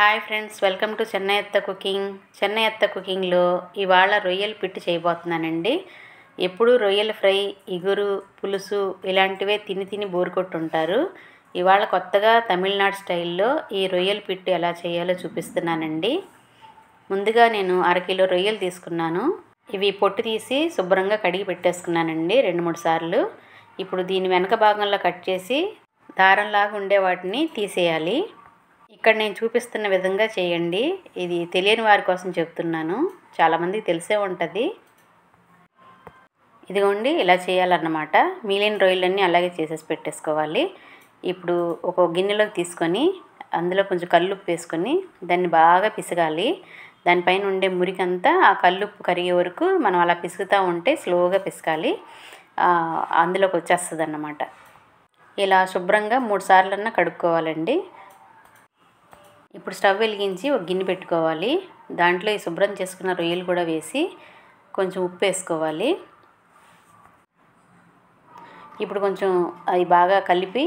Hi friends, welcome to Chennai అత్త cooking. Chennai అత్త కుకింగ్లో ఇవాళ రొయ్యల పిట్టు చేయబోతున్నానండి. ఎప్పుడు రొయ్యల ఫ్రై, ఇగురు, పులుసు ఇలాంటివే తిని తిని బోరు కొట్టుంటారు. ఇవాళ కొత్తగా తమిళనాడు స్టైల్లో ఈ రొయ్యల పిట్టు ఎలా చేయాలో చూపిస్తున్నానండి. ముందుగా నేను అరకిలో రొయ్యలు తీసుకున్నాను. ఇవి పొట్టు తీసి శుభ్రంగా కడిగి పెట్టేసుకున్నానండి 2-3 సార్లు. ఇప్పుడు దీని వెనక భాగంలో కట్ చేసి దారంలాగా ఉండే వాటిని తీసేయాలి. ఇక్కడ నేను చూపిస్తున్న విధంగా చేయండి. ఇది తెలియని వారి కోసం చెప్తున్నాను, చాలామందికి తెలిసే ఉంటుంది. ఇదిగోండి, ఇలా చేయాలన్నమాట. మిగిలిన రొయ్యలన్నీ అలాగే చేసేసి పెట్టేసుకోవాలి. ఇప్పుడు ఒక గిన్నెలోకి తీసుకొని అందులో కొంచెం కల్లుప్పు వేసుకొని దాన్ని బాగా పిసగాలి. దానిపైన ఉండే మురికంతా ఆ కల్లుప్పు కరిగే వరకు మనం అలా పిసుగుతూ ఉంటే స్లోగా పిసకాలి. అందులోకి వచ్చేస్తుంది అన్నమాట. ఇలా శుభ్రంగా 3 సార్లన్నా కడుక్కోవాలండి. ఇప్పుడు స్టవ్ వెలిగించి ఒక గిన్నె పెట్టుకోవాలి. దాంట్లో ఈ శుభ్రం చేసుకున్న రొయ్యలు కూడా వేసి కొంచెం ఉప్పు వేసుకోవాలి. ఇప్పుడు కొంచెం అది బాగా కలిపి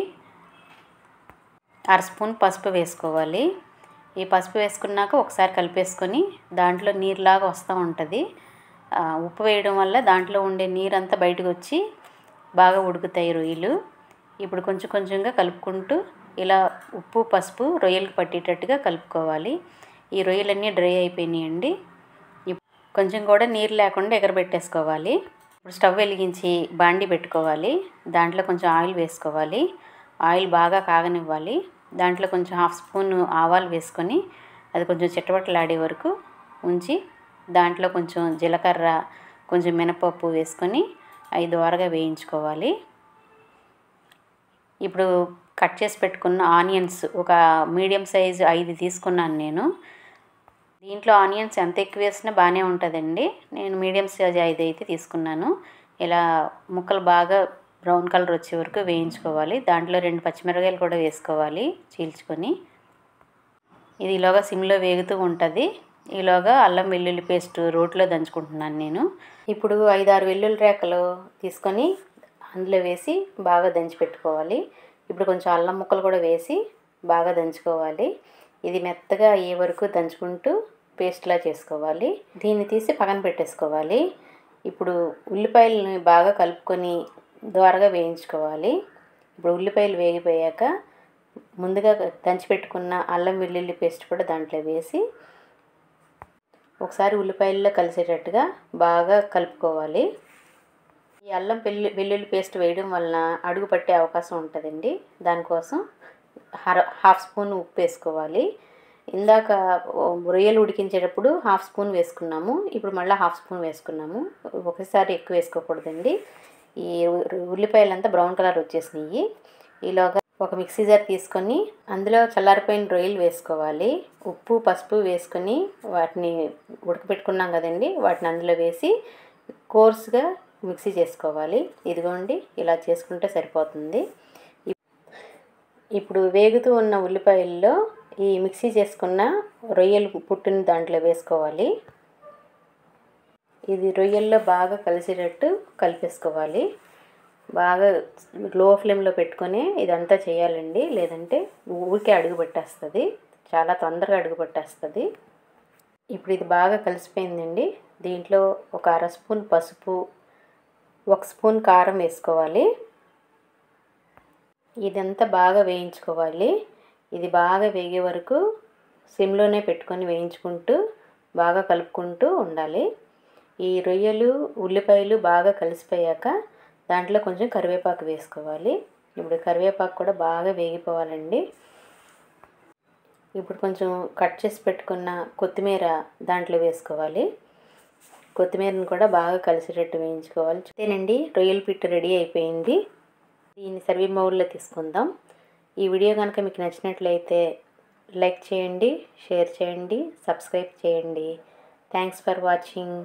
1/2 స్పూన్ పసుపు వేసుకోవాలి. ఈ పసుపు వేసుకున్నాక ఒకసారి కలిపేసుకొని దాంట్లో నీరులాగా వస్తూ ఉంటుంది. ఉప్పు వేయడం వల్ల దాంట్లో ఉండే నీరంతా బయటకు వచ్చి బాగా ఉడుకుతాయి రొయ్యలు. ఇప్పుడు కొంచెం కొంచెంగా కలుపుకుంటూ ఇలా ఉప్పు పసుపు రొయ్యలకు పట్టేటట్టుగా కలుపుకోవాలి. ఈ రొయ్యలన్నీ డ్రై అయిపోయినాయండి. కొంచెం కూడా నీరు లేకుండా ఎగరబెట్టేసుకోవాలి. ఇప్పుడు స్టవ్ వెలిగించి బాండి పెట్టుకోవాలి. దాంట్లో కొంచెం ఆయిల్ వేసుకోవాలి. ఆయిల్ బాగా కాగనివ్వాలి. దాంట్లో కొంచెం 1/2 స్పూన్ ఆవాలు వేసుకొని అది కొంచెం చిట్టపట్టలాడే వరకు ఉంచి దాంట్లో కొంచెం జీలకర్ర, కొంచెం మినపప్పు వేసుకొని అవి దోరగా వేయించుకోవాలి. ఇప్పుడు కట్ చేసి పెట్టుకున్న ఆనియన్స్ ఒక మీడియం సైజు 5 తీసుకున్నాను నేను. దీంట్లో ఆనియన్స్ ఎంత ఎక్కువ వేసినా బాగానే ఉంటుందండి. నేను మీడియం సైజు 5 అయితే తీసుకున్నాను. ఇలా ముక్కలు బాగా బ్రౌన్ కలర్ వచ్చే వరకు వేయించుకోవాలి. దాంట్లో 2 పచ్చిమిరపకాయలు కూడా వేసుకోవాలి చీల్చుకొని. ఇది ఈలోగా సిమ్లో వేగుతూ ఉంటుంది. ఈలోగా అల్లం వెల్లుల్లి పేస్ట్ రోట్లో దంచుకుంటున్నాను నేను. ఇప్పుడు 5-6 వెల్లుల్లి రేకలు తీసుకొని అందులో వేసి బాగా దంచి పెట్టుకోవాలి. ఇప్పుడు కొంచెం అల్లం ముక్కలు కూడా వేసి బాగా దంచుకోవాలి. ఇది మెత్తగా అయ్యే వరకు దంచుకుంటూ పేస్ట్లా చేసుకోవాలి. దీన్ని తీసి పక్కన పెట్టేసుకోవాలి. ఇప్పుడు ఉల్లిపాయలని బాగా కలుపుకొని దోరగా వేయించుకోవాలి. ఇప్పుడు ఉల్లిపాయలు వేగిపోయాక ముందుగా దంచి పెట్టుకున్న అల్లం వెల్లుల్లి పేస్ట్ కూడా దాంట్లో వేసి ఒకసారి ఉల్లిపాయల్లో కలిసేటట్టుగా బాగా కలుపుకోవాలి. ఈ అల్లం వెల్లుల్లి పేస్ట్ వేయడం వలన అడుగు పట్టే అవకాశం ఉంటుందండి. దానికోసం 1/2 స్పూన్ ఉప్పు వేసుకోవాలి. ఇందాక రొయ్యలు ఉడికించేటప్పుడు 1/2 స్పూన్ వేసుకున్నాము. ఇప్పుడు మళ్ళీ 1/2 స్పూన్ వేసుకున్నాము. ఒకసారి ఎక్కువ వేసుకోకూడదండి. ఈ ఉల్లిపాయలంతా బ్రౌన్ కలర్ వచ్చేసినాయి. ఈలోగా ఒక మిక్సీ జార్ తీసుకొని అందులో చల్లారిపోయిన రొయ్యలు వేసుకోవాలి. ఉప్పు పసుపు వేసుకొని వాటిని ఉడకపెట్టుకున్నాం కదండి, వాటిని అందులో వేసి కోర్స్గా మిక్సీ చేసుకోవాలి. ఇదిగోండి, ఇలా చేసుకుంటే సరిపోతుంది. ఇప్పుడు వేగుతూ ఉన్న ఉల్లిపాయల్లో ఈ మిక్సీ చేసుకున్న రొయ్యలు పుట్టుని దాంట్లో వేసుకోవాలి. ఇది రొయ్యల్లో బాగా కలిసేటట్టు కలిపేసుకోవాలి. బాగా లో ఫ్లేమ్లో పెట్టుకొని ఇదంతా చేయాలండి, లేదంటే ఊరికే అడుగు పట్టేస్తుంది, చాలా తొందరగా అడుగు పట్టేస్తుంది. ఇప్పుడు ఇది బాగా కలిసిపోయిందండి. దీంట్లో ఒక 1/2 స్పూన్ పసుపు, 1 స్పూన్ కారం వేసుకోవాలి. ఇదంతా బాగా వేయించుకోవాలి. ఇది బాగా వేగే వరకు సిమ్లోనే పెట్టుకొని వేయించుకుంటూ బాగా కలుపుకుంటూ ఉండాలి. ఈ రొయ్యలు ఉల్లిపాయలు బాగా కలిసిపోయాక దాంట్లో కొంచెం కరివేపాకు వేసుకోవాలి. ఇప్పుడు కరివేపాకు కూడా బాగా వేగిపోవాలండి. ఇప్పుడు కొంచెం కట్ చేసి పెట్టుకున్న కొత్తిమీర దాంట్లో వేసుకోవాలి. కొత్తిమీరను కూడా బాగా కలిసేటట్టు వేయించుకోవాలి. అంతేనండి, రొయ్యల పిట్టు రెడీ అయిపోయింది. దీన్ని సర్వింగ్ బౌల్లో తీసుకుందాం. ఈ వీడియో కనుక మీకు నచ్చినట్లయితే లైక్ చేయండి, షేర్ చేయండి, సబ్స్క్రైబ్ చేయండి. Thanks for watching.